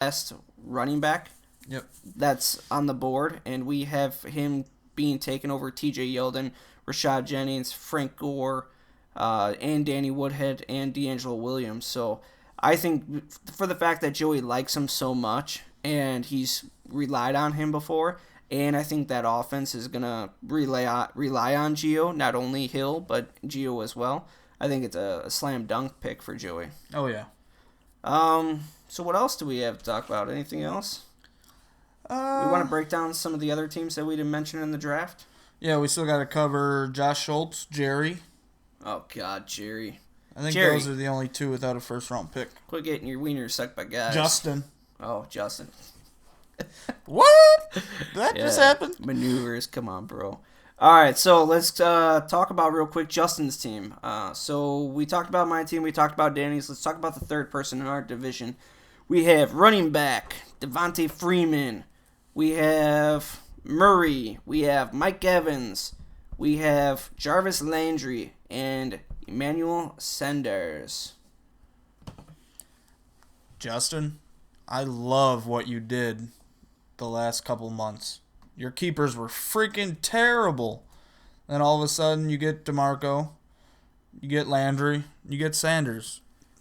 best running back Yep. that's on the board, and we have him being taken over T.J. Yeldon, Rashad Jennings, Frank Gore, and Danny Woodhead and D'Angelo Williams. So I think for the fact that Joey likes him so much and he's relied on him before, and I think that offense is gonna rely on Gio, not only Hill but Gio as well. I think it's a slam dunk pick for Joey. Oh, yeah. So what else do we have to talk about? Anything else? We Uh, want to break down some of the other teams that we didn't mention in the draft. yeah, we still got to cover Josh Schultz, Jerry. Oh God, Jerry! I think Jerry. those are the only two without a first-round pick. Quit getting your wiener sucked by guys. Justin. Oh, Justin. What? That just happened? Maneuvers. Come on, bro. All right, so let's talk about real quick Justin's team. So we talked about my team. We talked about Danny's. Let's talk about the third person in our division. We have running back Devontae Freeman. We have Murray. We have Mike Evans. We have Jarvis Landry and Emmanuel Sanders. Justin, I love what you did the last couple months. Your keepers were freaking terrible. Then all of a sudden you get DeMarco, you get Landry, you get Sanders.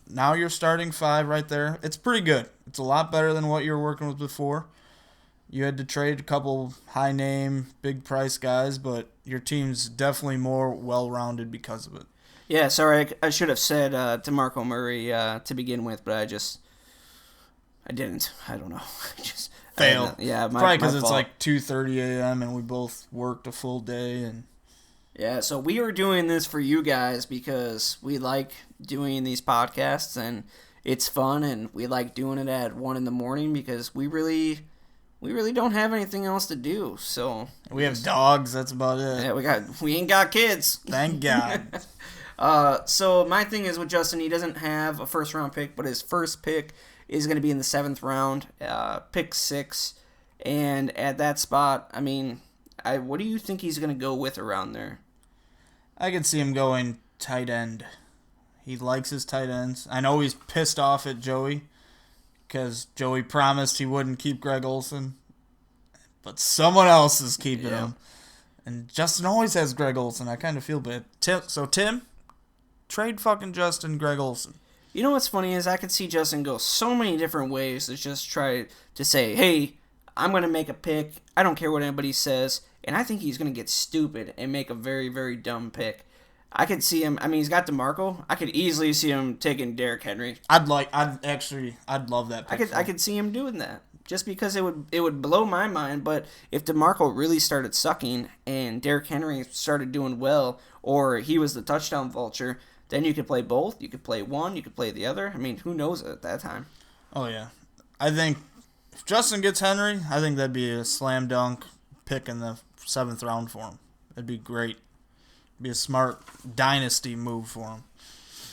Now you're starting 5 right there. It's pretty good. It's a lot better than what you were working with before. You had to trade a couple high-name, big-price guys, but your team's definitely more well-rounded because of it. Yeah, sorry, I should have said DeMarco Murray to begin with, but I didn't. I don't know. I just Failed. Yeah, Probably because my it's fault. like 2:30 a.m. and we both worked a full day. And Yeah, so we were doing this for you guys because we like doing these podcasts and it's fun, and we like doing it at 1 a.m. because we really don't have anything else to do. So we have dogs. That's about it. yeah, we ain't got kids. Thank God. So my thing is with Justin, he doesn't have a first round pick, but his first pick is going to be in the 7th round, pick 6, and at that spot, I mean, what do you think he's going to go with around there? I can see him going tight end. He likes his tight ends. I know he's pissed off at Joey because Joey promised he wouldn't keep Greg Olsen, but someone else is keeping him. And Justin always has Greg Olsen. I kind of feel bad. Tim, trade fucking Justin Greg Olsen. You know what's funny is I could see Justin go so many different ways to just try to say, hey, I'm going to make a pick. I don't care what anybody says. And I think he's going to get stupid and make a very, very dumb pick. I could see him. I mean, he's got DeMarco. I could easily see him taking Derrick Henry. I'd love that pick. I could see him doing that. Just because it would blow my mind. But if DeMarco really started sucking and Derrick Henry started doing well, or he was the touchdown vulture, then you could play both. You could play one. You could play the other. I mean, who knows at that time? Oh, yeah. I think if Justin gets Henry, I think that'd be a slam dunk pick in the 7th round for him. That'd be great. Be a smart dynasty move for him.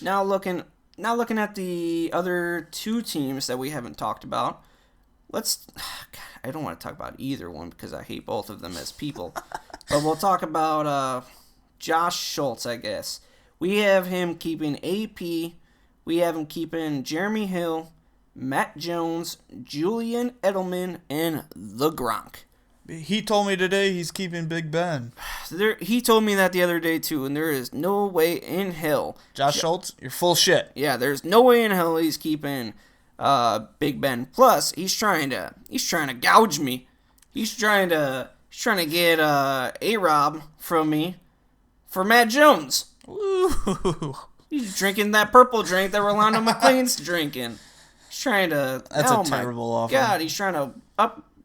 Now looking at the other 2 teams that we haven't talked about, I don't want to talk about either one because I hate both of them as people. But we'll talk about Josh Schultz, I guess. We have him keeping AP. We have him keeping Jeremy Hill, Matt Jones, Julian Edelman, and the Gronk. He told me today he's keeping Big Ben. He told me that the other day too, and there is no way in hell. Josh Schultz, you're full shit. Yeah, there's no way in hell he's keeping Big Ben. Plus, he's trying to gouge me. He's trying to get A-Rob from me for Matt Jones. Ooh. He's drinking that purple drink that Rolando McClain's drinking. He's trying to. That's a terrible offer. God, he's trying to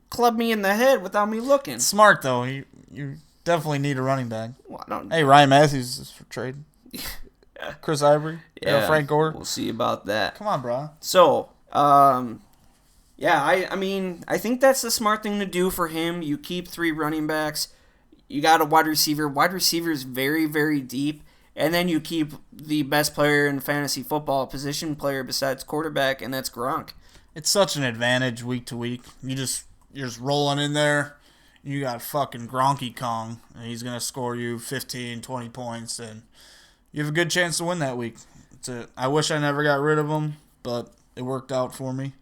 club me in the head without me looking. Smart though. You definitely need a running back. Well, I don't. Hey, Ryan Matthews is for trade. Chris Ivory. Yeah, Frank Gore. We'll see about that. Come on, bro. So, yeah, I mean, I think that's the smart thing to do for him. You keep 3 running backs. You got a wide receiver. Wide receiver is very, very deep. And then you keep the best player in fantasy football, position player besides quarterback, and that's Gronk. It's such an advantage week to week. You're just rolling in there. You got fucking Gronky Kong, and he's going to score you 15, 20 points, and you have a good chance to win that week. I wish I never got rid of him, but it worked out for me.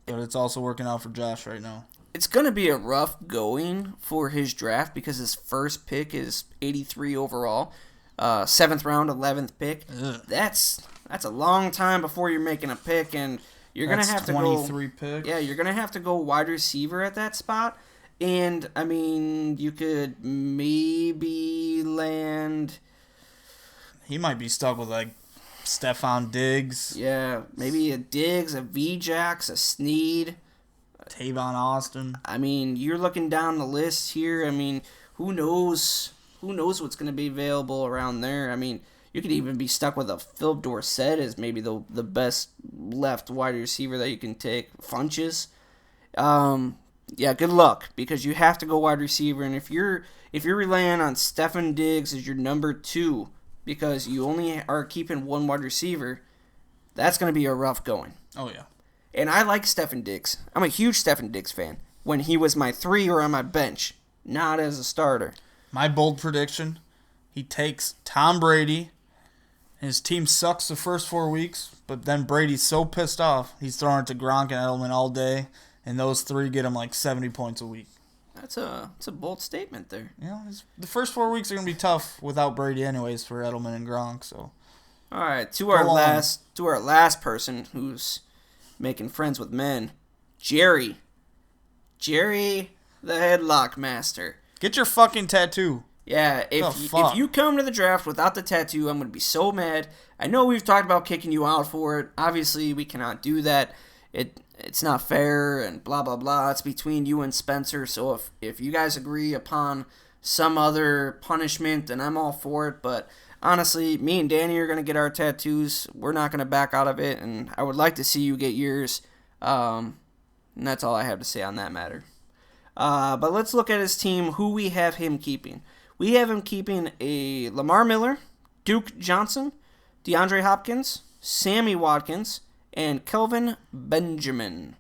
But it's also working out for Josh right now. It's going to be a rough going for his draft because his first pick is 83 overall. 7th round, 11th pick. Ugh. That's a long time before you're making a pick, and you're going to have to go 23 picks. Yeah, you're going to have to go wide receiver at that spot. And I mean, you could maybe land. He might be stuck with like Stephon Diggs, Yeah, maybe a Diggs, a Vjax, a Snead. Tavon Austin. I mean, you're looking down the list here. I mean, who knows? Who knows what's going to be available around there? I mean, you could even be stuck with a Philip Dorsett as maybe the best left wide receiver that you can take. Funches. Yeah, good luck because you have to go wide receiver, and if you're relying on Stefan Diggs as your number 2 because you only are keeping one wide receiver, that's going to be a rough going. Oh yeah. And I like Stefan Diggs. I'm a huge Stefan Diggs fan when he was my 3 or on my bench, not as a starter. My bold prediction: he takes Tom Brady. His team sucks the first 4 weeks, but then Brady's so pissed off, he's throwing it to Gronk and Edelman all day, and those 3 get him like 70 points a week. That's a bold statement there. You know, the first 4 weeks are going to be tough without Brady anyways for Edelman and Gronk, so. All right, to our last person who's making friends with men, Jerry. Jerry, the headlock master. Get your fucking tattoo. Yeah, if you come to the draft without the tattoo, I'm going to be so mad. I know we've talked about kicking you out for it. Obviously, we cannot do that. It's not fair and blah, blah, blah. It's between you and Spencer. So if you guys agree upon some other punishment, then I'm all for it. But honestly, me and Danny are going to get our tattoos. We're not going to back out of it. And I would like to see you get yours. And that's all I have to say on that matter. But let's look at his team, who we have him keeping. We have him keeping a Lamar Miller, Duke Johnson, DeAndre Hopkins, Sammy Watkins, and Kelvin Benjamin.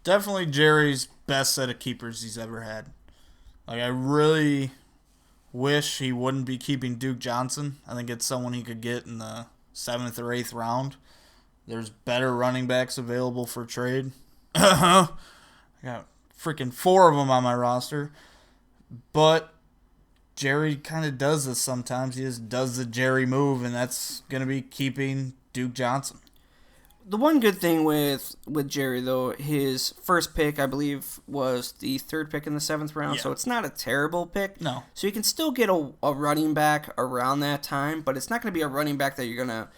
Definitely Jerry's best set of keepers he's ever had. Like, I really wish he wouldn't be keeping Duke Johnson. I think it's someone he could get in the 7th or 8th round. There's better running backs available for trade. I got freaking 4 of them on my roster. But Jerry kind of does this sometimes. He just does the Jerry move, and that's going to be keeping Duke Johnson. The one good thing with Jerry, though, his first pick, I believe, was the 3rd pick in the 7th round, Yeah. so it's not a terrible pick. No. So you can still get a running back around that time, but it's not going to be a running back that you're going to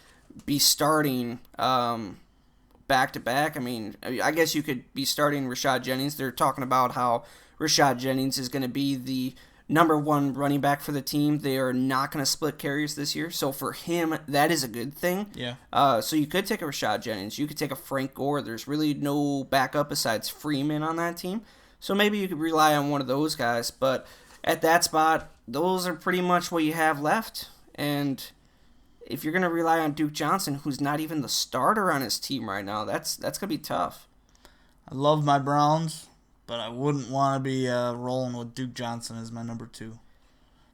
be starting back-to-back. I mean, I guess you could be starting Rashad Jennings. They're talking about how Rashad Jennings is going to be the number 1 running back for the team. They are not going to split carries this year. So for him, that is a good thing. Yeah. So you could take a Rashad Jennings. You could take a Frank Gore. There's really no backup besides Freeman on that team. So maybe you could rely on one of those guys. But at that spot, those are pretty much what you have left. And if you're going to rely on Duke Johnson, who's not even the starter on his team right now, that's going to be tough. I love my Browns, but I wouldn't want to be rolling with Duke Johnson as my number 2.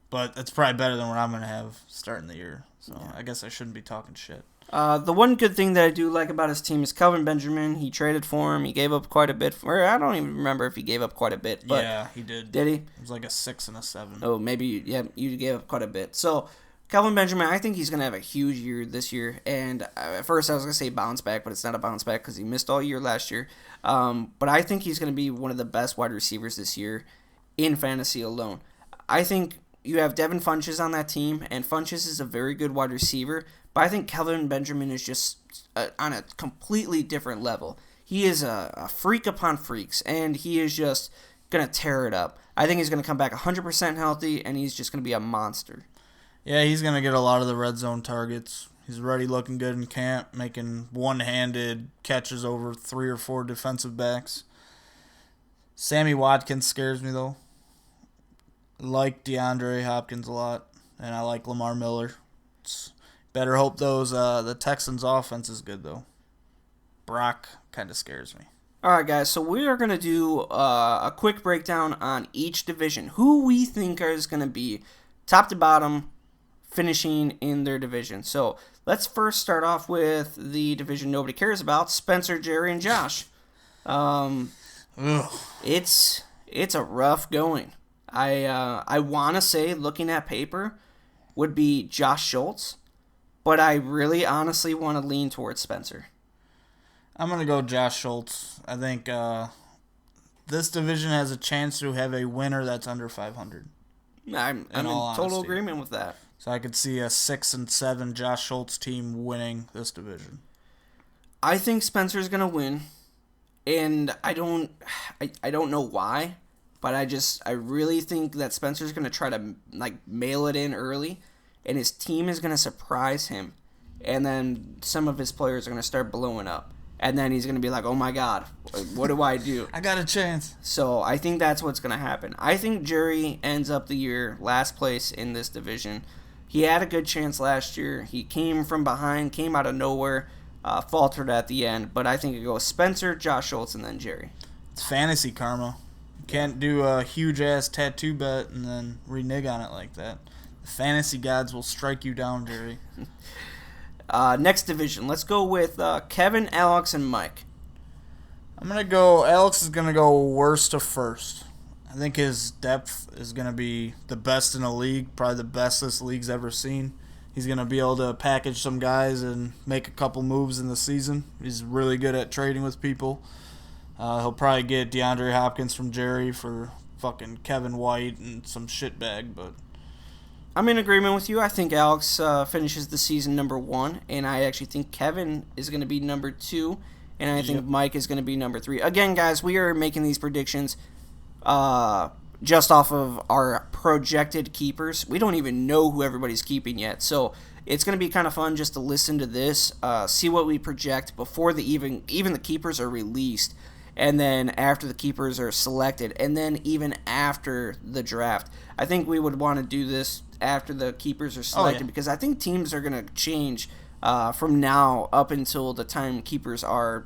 But that's probably better than what I'm going to have starting the year. So yeah. I guess I shouldn't be talking shit. The one good thing that I do like about his team is Kelvin Benjamin. He traded for him. He gave up quite a bit. I don't even remember if he gave up quite a bit. But yeah, he did. Did he? It was like a 6 and a 7. Oh, maybe. Yeah, you gave up quite a bit. So Kelvin Benjamin, I think he's going to have a huge year this year. And at first I was going to say bounce back, but it's not a bounce back because he missed all year last year. But I think he's going to be one of the best wide receivers this year in fantasy alone. I think you have Devin Funches on that team, and Funches is a very good wide receiver. But I think Kelvin Benjamin is just on a completely different level. He is a freak upon freaks, and he is just going to tear it up. I think he's going to come back 100% healthy, and he's just going to be a monster. Yeah, he's going to get a lot of the red zone targets. He's already looking good in camp, making one-handed catches over 3 or 4 defensive backs. Sammy Watkins scares me, though. I like DeAndre Hopkins a lot, and I like Lamar Miller. Better hope the Texans' offense is good, though. Brock kind of scares me. All right, guys, so we are going to do a quick breakdown on each division. Who we think is going to be top to bottom finishing in their division. So let's first start off with the division nobody cares about, Spencer, Jerry, and Josh. Um, Ugh. it's a rough going. I want to say, looking at paper, would be Josh Schultz, but I really honestly want to lean towards Spencer. I'm gonna go Josh Schultz. I think this division has a chance to have a winner that's under 500. I'm in total agreement with that. So I could see a 6-7 Josh Schultz team winning this division. I think Spencer's gonna win, and I don't know why, but I really think that Spencer's gonna try to like mail it in early, and his team is gonna surprise him, and then some of his players are gonna start blowing up, and then he's gonna be like, oh my god, what do I do? I got a chance. So I think that's what's gonna happen. I think Jury ends up the year last place in this division. He had a good chance last year. He came from behind, came out of nowhere. Faltered at the end, but I think it goes Spencer, Josh Schultz, and then Jerry. It's fantasy karma. You can't do a huge ass tattoo bet and then renege on it like that. The fantasy gods will strike you down, Jerry. Next division. Let's go with Kevin, Alex, and Mike. I'm gonna go. Alex is gonna go worst to first. I think his depth is gonna be the best in the league, probably the best this league's ever seen. He's going to be able to package some guys and make a couple moves in the season. He's really good at trading with people. He'll probably get DeAndre Hopkins from Jerry for fucking Kevin White and some shitbag, but I'm in agreement with you. I think Alex finishes the season number 1, and I actually think Kevin is going to be number 2, and I think Mike is going to be number 3. Again, guys, we are making these predictions just off of our projected keepers. We don't even know who everybody's keeping yet, so it's going to be kind of fun just to listen to this, see what we project before even the keepers are released, and then after the keepers are selected, and then even after the draft. I think we would want to do this after the keepers are selected because I think teams are going to change from now up until the time keepers are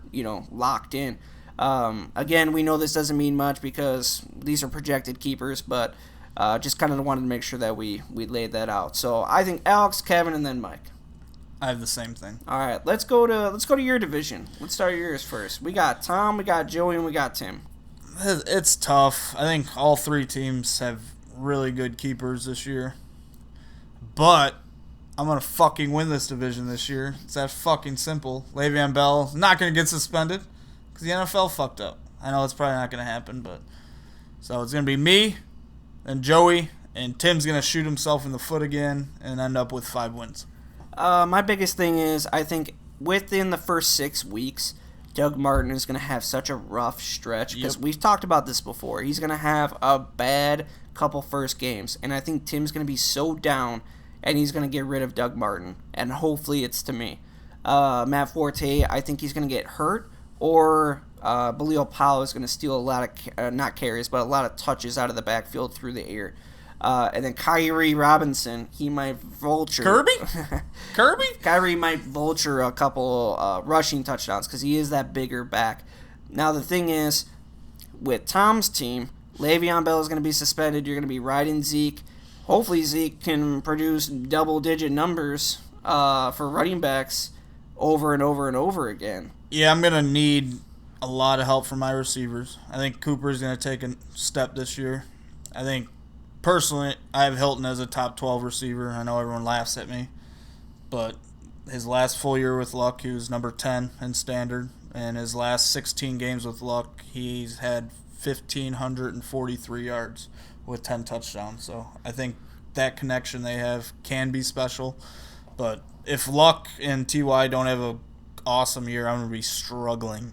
locked in. Again, we know this doesn't mean much because these are projected keepers, but just kind of wanted to make sure that we laid that out. So I think Alex, Kevin, and then Mike. I have the same thing. All right, let's go to your division. Let's start yours first. We got Tom, we got Joey, and we got Tim. It's tough. I think all three teams have really good keepers this year, but I'm gonna fucking win this division this year. It's that fucking simple. Le'Veon Bell not gonna get suspended. Because the NFL fucked up. I know it's probably not going to happen, but... So it's going to be me, and Joey, and Tim's going to shoot himself in the foot again and end up with 5 wins. My biggest thing is, I think within the first 6 weeks, Doug Martin is going to have such a rough stretch. Because we've talked about this before. He's going to have a bad couple first games. And I think Tim's going to be so down, and he's going to get rid of Doug Martin. And hopefully it's to me. Matt Forte, I think he's going to get hurt. Or Balil Powell is going to steal a lot of, not carries, but a lot of touches out of the backfield through the air. And then Kyrie Robinson, he might vulture. Kirby? Kyrie might vulture a couple rushing touchdowns because he is that bigger back. Now, the thing is, with Tom's team, Le'Veon Bell is going to be suspended. You're going to be riding Zeke. Hopefully Zeke can produce double-digit numbers for running backs over and over and over again. Yeah, I'm going to need a lot of help from my receivers. I think Cooper's going to take a step this year. I think, personally, I have Hilton as a top 12 receiver. I know everyone laughs at me. But his last full year with Luck, he was number 10 in standard. And his last 16 games with Luck, he's had 1,543 yards with 10 touchdowns. So I think that connection they have can be special. But if Luck and T.Y. don't have a awesome year, I'm going to be struggling.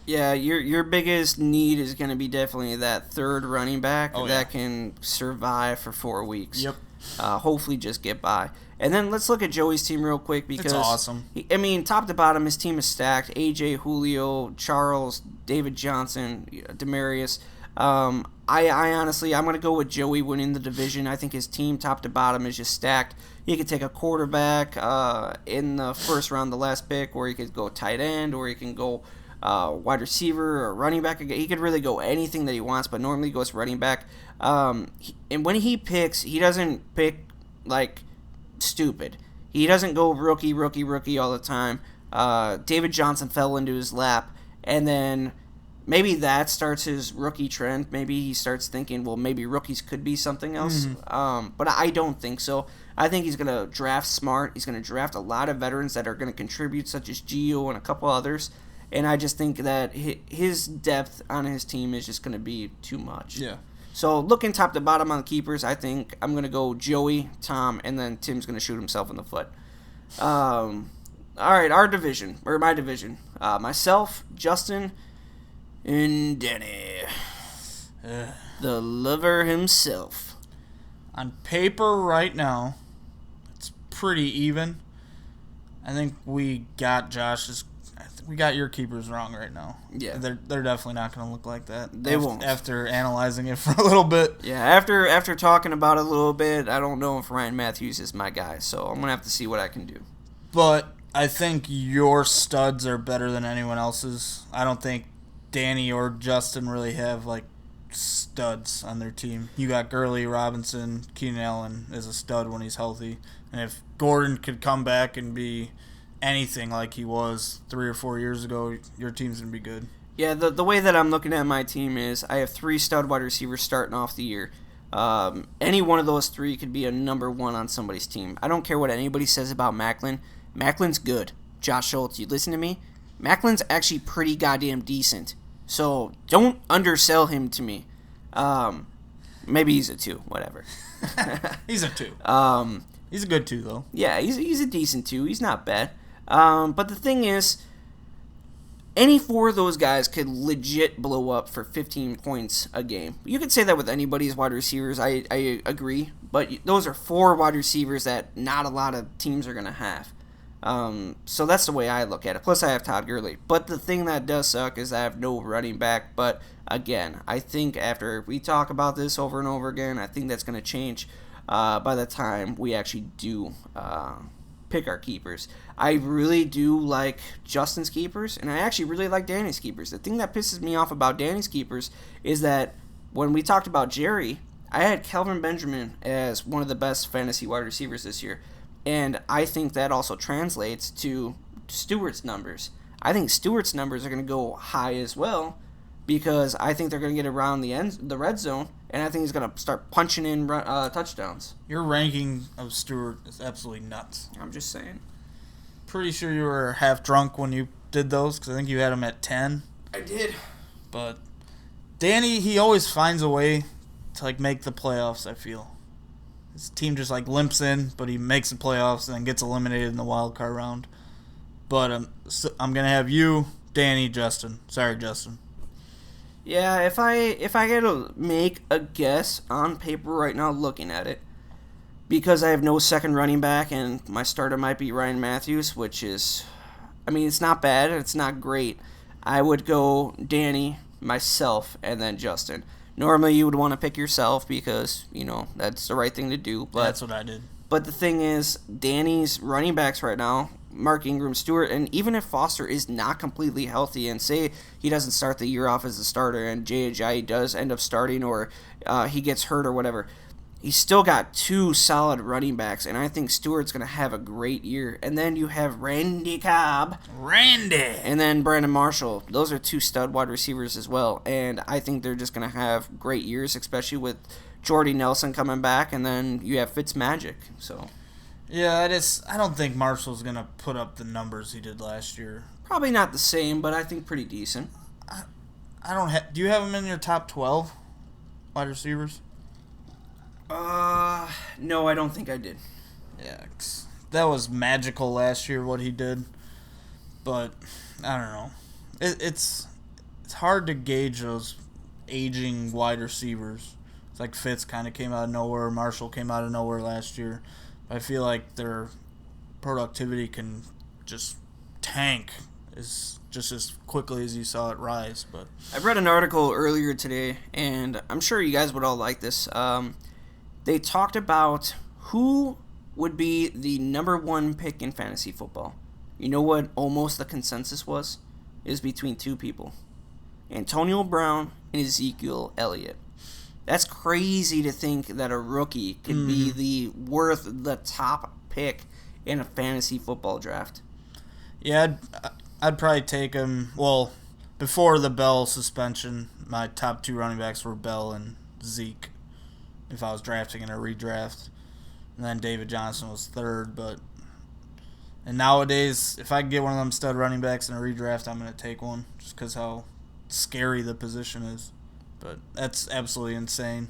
Yeah, your biggest need is going to be definitely that third running back that can survive for 4 weeks. Yep. Hopefully just get by. And then let's look at Joey's team real quick because... It's awesome. Top to bottom, his team is stacked. AJ, Julio, Charles, David Johnson, Demarius. I honestly, I'm going to go with Joey winning the division. I think his team, top to bottom, is just stacked. He could take a quarterback in the first round, the last pick, or he could go tight end, or he can go wide receiver or running back. He could really go anything that he wants, but normally he goes running back. And when he picks, he doesn't pick like stupid. He doesn't go rookie all the time. David Johnson fell into his lap, and then maybe that starts his rookie trend. Maybe he starts thinking, well, maybe rookies could be something else. But I don't think so. I think he's going to draft smart. He's going to draft a lot of veterans that are going to contribute, such as Gio and a couple others. And I just think that his depth on his team is just going to be too much. Yeah. So looking top to bottom on the keepers, I think I'm going to go Joey, Tom, and then Tim's going to shoot himself in the foot. All right, our division, or my division. Myself, Justin, and Danny. The lover himself. On paper right now, it's pretty even. I think we got your keepers wrong right now. Yeah. They're definitely not going to look like that. They won't. After analyzing it for a little bit. Yeah, after talking about it a little bit, I don't know if Ryan Matthews is my guy, so I'm going to have to see what I can do. But I think your studs are better than anyone else's. I don't think Danny or Justin really have, like, studs on their team. You got Gurley, Robinson, Keenan Allen is a stud when he's healthy. And if Gordon could come back and be anything like he was 3 or 4 years ago, your team's going to be good. Yeah, the way that I'm looking at my team is I have 3 stud wide receivers starting off the year. Any one of those 3 could be a number 1 on somebody's team. I don't care what anybody says about Macklin. Macklin's good. Josh Schultz, you listen to me? Macklin's actually pretty goddamn decent. So don't undersell him to me. Maybe he's a 2, whatever. He's a 2. He's a good 2, though. Yeah, he's a decent 2. He's not bad. But the thing is, any 4 of those guys could legit blow up for 15 points a game. You could say that with anybody's wide receivers. I agree. But those are 4 wide receivers that not a lot of teams are going to have. So that's the way I look at it. Plus, I have Todd Gurley. But the thing that does suck is I have no running back. But again, I think after we talk about this over and over again, I think that's going to change by the time we actually do pick our keepers. I really do like Justin's keepers, and I actually really like Danny's keepers. The thing that pisses me off about Danny's keepers is that when we talked about Jerry, I had Kelvin Benjamin as one of the best fantasy wide receivers this year. And I think that also translates to Stewart's numbers. I think Stewart's numbers are going to go high as well because I think they're going to get around the red zone, and I think he's going to start punching in touchdowns. Your ranking of Stewart is absolutely nuts. I'm just saying. Pretty sure you were half drunk when you did those because I think you had him at 10. I did. But Danny, he always finds a way to like make the playoffs, I feel. His team just like limps in, but he makes the playoffs and then gets eliminated in the wild card round. But I'm gonna have you, Danny, Justin. Sorry, Justin. Yeah, if I had to make a guess on paper right now, looking at it, because I have no second running back and my starter might be Ryan Matthews, which is, I mean, it's not bad, it's not great. I would go Danny, myself, and then Justin. Normally, you would want to pick yourself because, you know, that's the right thing to do. But that's what I did. But the thing is, Danny's running backs right now, Mark Ingram, Stewart, and even if Foster is not completely healthy and say he doesn't start the year off as a starter and Jay Ajayi does end up starting or he gets hurt or whatever, he's still got 2 solid running backs, and I think Stewart's going to have a great year. And then you have Randy Cobb. And then Brandon Marshall. Those are 2 stud wide receivers as well, and I think they're just going to have great years, especially with Jordy Nelson coming back, and then you have Fitzmagic. So, yeah, I don't think Marshall's going to put up the numbers he did last year. Probably not the same, but I think pretty decent. Do you have him in your top 12 wide receivers? No, I don't think I did. Yeah, that was magical last year what he did, but I don't know. It's hard to gauge those aging wide receivers. It's like Fitz kind of came out of nowhere, Marshall came out of nowhere last year. I feel like their productivity can just tank just as quickly as you saw it rise. But I read an article earlier today, and I'm sure you guys would all like this. They talked about who would be the number 1 pick in fantasy football. You know what almost the consensus was? It was between 2 people. Antonio Brown and Ezekiel Elliott. That's crazy to think that a rookie could be worth the top pick in a fantasy football draft. Yeah, I'd probably take him. Well, before the Bell suspension, my top 2 running backs were Bell and Zeke. If I was drafting in a redraft, and then David Johnson was third. And nowadays, if I can get one of them stud running backs in a redraft, I'm going to take one just because how scary the position is. But that's absolutely insane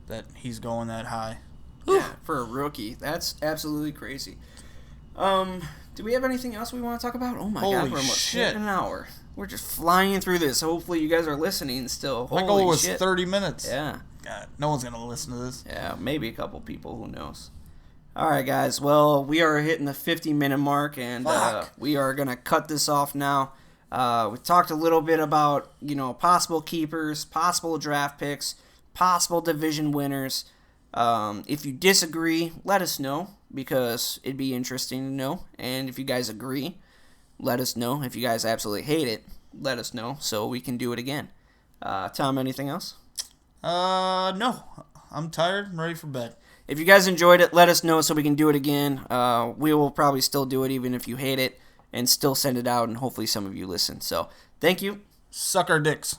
that he's going that high. Yeah, for a rookie, that's absolutely crazy. Do we have anything else we want to talk about? Oh my God, Holy we're almost shit. hitting an hour. We're just flying through this. Hopefully you guys are listening still. My Holy goal was shit. 30 minutes. Yeah. God, no one's going to listen to this. Yeah, maybe a couple people. Who knows? All right, guys. Well, we are hitting the 50-minute mark, and we are going to cut this off now. We talked a little bit about, possible keepers, possible draft picks, possible division winners. If you disagree, let us know, because it'd be interesting to know. And if you guys agree, let us know. If you guys absolutely hate it, let us know so we can do it again. Tom, anything else? No. I'm tired. I'm ready for bed. If you guys enjoyed it, let us know so we can do it again. We will probably still do it even if you hate it, and still send it out, and hopefully some of you listen. So, thank you. Suck our dicks.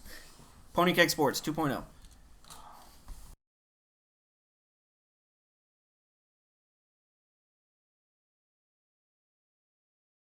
Pony Keg Sports 2.0.